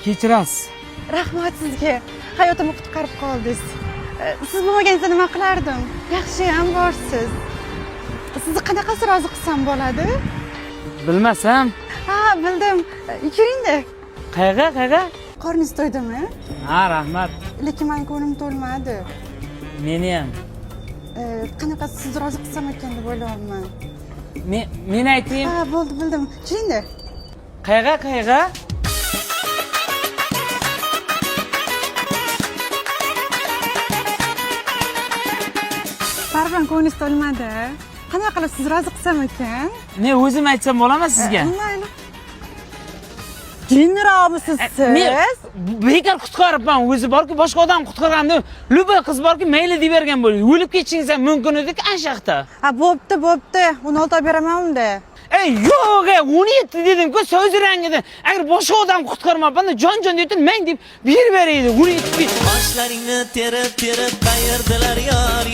kechirasiz. Rahmat sizga. Hayotimni qutqarib qoldingiz. Siz bo'lmaganingizda nima qilardim? Yaxshiyam borsiz. Sizni qanaqasi rozi qilsam bo'ladi? Bilmasam. Ha, bildim. Yuring-da. Qayerga? Qorningiz to'ydimi? Ha, rahmat. Lekin men ko'nglim to'lmadi. Meni ham. Qanaqasi sizni rozi qilsam ekan deb o'ylayapman. Men aytayim. Ha, bo'ldi, bildim. Yuring-da. Qayerga? Baribir ko'nglingiz to'lmadi. Qanaqa qilib sizni rozi qilsam ekan? Men o'zim aytsam bo'ladimi sizga? Mayli. Jinroqmisiz siz? Men bekor qutqaribman, o'zi borki boshqa odam qutqarganda, luboy qiz borki mayli deb bergan bo'ladi. O'lib ketishingiz ham mumkin edi-ku anshaqda. Ha, bo'pti. 16 olib beraman unda. Yo'q, 17 dedim-ku, so'z rangida. Agar boshqa odam qutqarmabanda jon deb men deb berib beraydi. 17. Boshlaringni terib qayerdalar yor